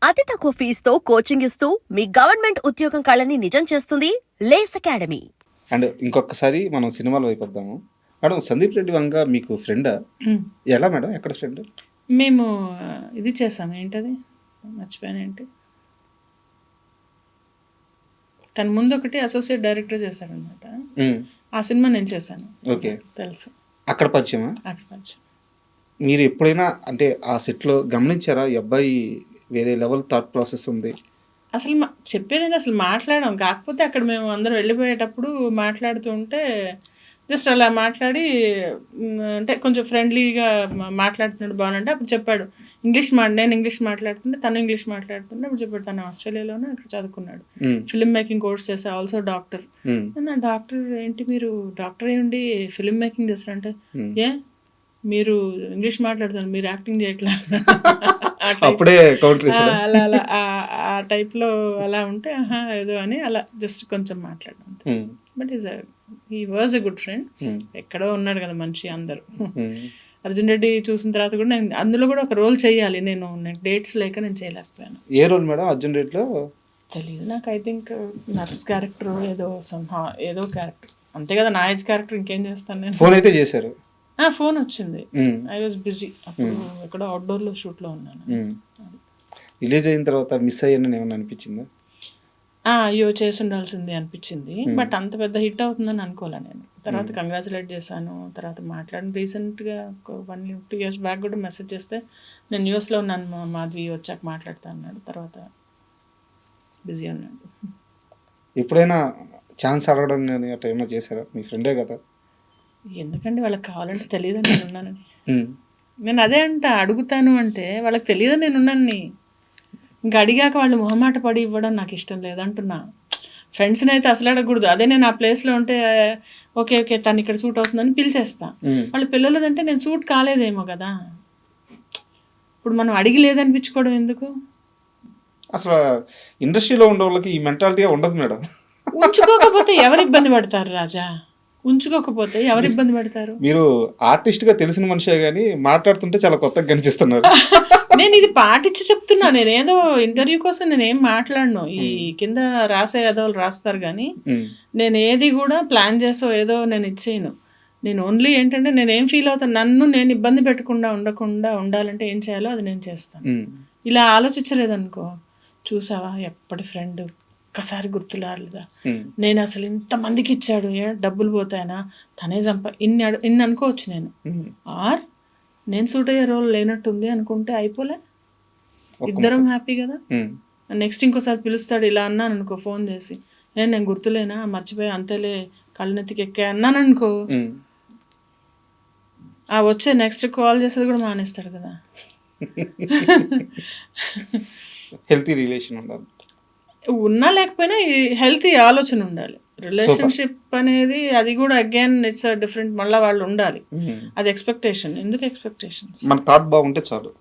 అతి తక్కువ ఫీజుతో కోచింగ్ ఇస్తూ మీ గవర్నమెంట్ ఉద్యోగం కళని నిజం చేస్తుంది లేస్ అకాడమీ. అండ్ ఇంకొకసారి మనం సినిమాల వైపు వద్దాము. మేడం, సందీప్ రెడ్డి వంగ మీకు ఫ్రెండా? ఎలా మేడం, ఎక్కడ ఫ్రెండ్? మేము ఇది చేసాము, ఏంటది మర్చిపోయాను, ఏంటి తన ముందు ఒకటి అసోసియేట్ డైరెక్టర్ చేశారనమాట. ఆ సినిమా నేను చేశాను. ఓకే, తెలుసు. అక్కడ పరిచయమా? అక్కడ పరిచయం. మీరు ఎప్పుడైనా అంటే ఆ సెట్లో గమనించారా ఈ అబ్బాయి వేరే లెవెల్ థాట్ ప్రాసెస్ ఉంది? అసలు చెప్పేదండి, అసలు మాట్లాడాం. కాకపోతే అక్కడ మేము అందరం వెళ్ళిపోయేటప్పుడు మాట్లాడుతూ ఉంటే జస్ట్ అలా మాట్లాడి అంటే కొంచెం ఫ్రెండ్లీగా మాట్లాడుతున్నాడు బాగుంటే అప్పుడు చెప్పాడు నేను ఇంగ్లీష్ మాట్లాడుతుంటే తను ఇంగ్లీష్ మాట్లాడుతుంటే అప్పుడు చెప్పాడు తను ఆస్ట్రేలియాలోనే అక్కడ చదువుకున్నాడు, ఫిల్మ్ మేకింగ్ కోర్స్ చేసా, ఆల్సో డాక్టర్. డాక్టర్ ఏంటి, మీరు డాక్టర్ అయ్యండి ఫిల్మ్ మేకింగ్ చేస్తారంటే, ఏ మీరు ఇంగ్లీష్ మాట్లాడుతారు, మీరు యాక్టింగ్ చేయట్లా అప్పుడే అలా అలా ఆ టైప్లో అలా ఉంటే ఏదో అని అలా జస్ట్ కొంచెం మాట్లాడడం. But he was a good friend. ఎక్కడో ఉన్నాడు కదా మనిషి. అందరూ అర్జున్ రెడ్డి చూసిన తర్వాత కూడా నేను అందులో కూడా ఒక రోల్ చేయాలి, నేను డేట్స్ లేక నేను చేయలేకపోయాను. ఏ రోల్ మేడం అర్జున్ రెడ్డిలో? తెలియదు నాకు. ఐ థింక్ నర్స్ క్యారెక్టర్ ఏదో క్యారెక్టర్ అంతే కదా, నా ఏజ్ క్యారెక్టర్. ఇంకేం చేస్తాను నేను. ఫోన్ అయితే చేశారు? ఫోన్ వచ్చింది. ఐ వాజ్ బిజీ అప్పుడు, ఎక్కడో అవుట్డోర్లో షూట్లో ఉన్నాను. రిలీజ్ అయిన తర్వాత మిస్ అయ్యానని ఏమన్నా అనిపించిందా? అయ్యో చేసి ఉండాల్సింది అనిపించింది. బట్ అంత పెద్ద హిట్ అవుతుందని అనుకోలే నేను. తర్వాత కంగ్రాచులేట్ చేశాను, తర్వాత మాట్లాడిన. రీసెంట్గా ఒక 1-2 years బ్యాక్ కూడా మెసేజ్ చేస్తే నేను న్యూస్లో ఉన్నాను, మాధవి వచ్చాక మాట్లాడుతా అన్నాడు. తర్వాత బిజీ ఉన్నాడు. ఎప్పుడైనా ఛాన్స్ అడగడం కానీ అట్లా ఏమైనా చేశారా? మీ ఫ్రెండే కదా. ఎందుకండి, వాళ్ళకి కావాలంటే తెలియదని నేను ఉన్నానని. నేను అదే అడుగుతాను అంటే వాళ్ళకి తెలియదని నేను ఉన్నానని. ఇంకా అడిగాక వాళ్ళు మొహమాట పడి ఇవ్వడం నాకు ఇష్టం లేదంటున్నా. ఫ్రెండ్స్ని అయితే అసలు అడగకూడదు. అదే నేను ఆ ప్లేస్లో ఉంటే ఓకే తను ఇక్కడ సూట్ అవుతుందని పిలిచేస్తా. వాళ్ళ పిల్లలదంటే నేను సూట్ కాలేదేమో కదా. ఇప్పుడు మనం అడిగి లేదనిపించుకోవడం ఎందుకు? అసలు ఇండస్ట్రీలో ఉండే వాళ్ళకి ఈ మెంటాలిటీ ఉండదు మేడం. ఉంచుకోకపోతే ఎవరు ఇబ్బంది పడతారు రాజా? ఉంచుకోకపోతే ఎవరు ఇబ్బంది పడతారు? మీరు ఆర్టిస్ట్గా తెలిసిన మనిషే కానీ మాట్లాడుతుంటే చాలా కొత్తగా కనిపిస్తున్నారు. నేను ఇది పాటించి చెప్తున్నా. నేనేదో ఇంటర్వ్యూ కోసం నేనేం మాట్లాడను. ఈ కింద రాసే ఎదవలు రాస్తారు కానీ నేను ఏది కూడా ప్లాన్ చేసో ఏదో నేను ఇచ్చేయను. నేను ఓన్లీ ఏంటంటే నేనేం ఫీల్ అవుతాను, నన్ను నేను ఇబ్బంది ఉండకుండా ఉండాలంటే ఏం చేయాలో అది నేను చేస్తాను. ఇలా ఆలోచించలేదనుకో, చూసావా ఎప్పటి ఫ్రెండ్ ఒక్కసారి గుర్తులారలేదా, నేను అసలు ఇంతమందికి ఇచ్చాడు, డబ్బులు పోతాయనా, తనే ఇన్ని అనుకోవచ్చు నేను. ఆర్ నేను సూట్ అయ్యే రోల్ లేనట్టుంది అనుకుంటే అయిపోలే, ఇద్దరం హ్యాపీ కదా. నెక్స్ట్ ఇంకోసారి పిలుస్తాడు, ఇలా అన్నాను అనుకో ఫోన్ చేసి, నేను గుర్తులేనా, మర్చిపోయా, అంతేలే కళ్ళనెత్తికి ఎక్కా అన్నాను అనుకో, వచ్చే నెక్స్ట్ కాల్ చేసేది కూడా మానేస్తాడు కదా. హెల్తీ రిలేషన్ ఉండాలి, ఉన్నా లేకపోయినా హెల్తీ ఆలోచన ఉండాలి. రిలేషన్షిప్ అనేది అది కూడా అగైన్ ఇట్స్ డిఫరెంట్. మళ్ళీ వాళ్ళు ఉండాలి, అది ఎక్స్పెక్టేషన్. ఎందుకు ఎక్స్పెక్టేషన్స్? మన థాట్ బాగుంటే చాలు.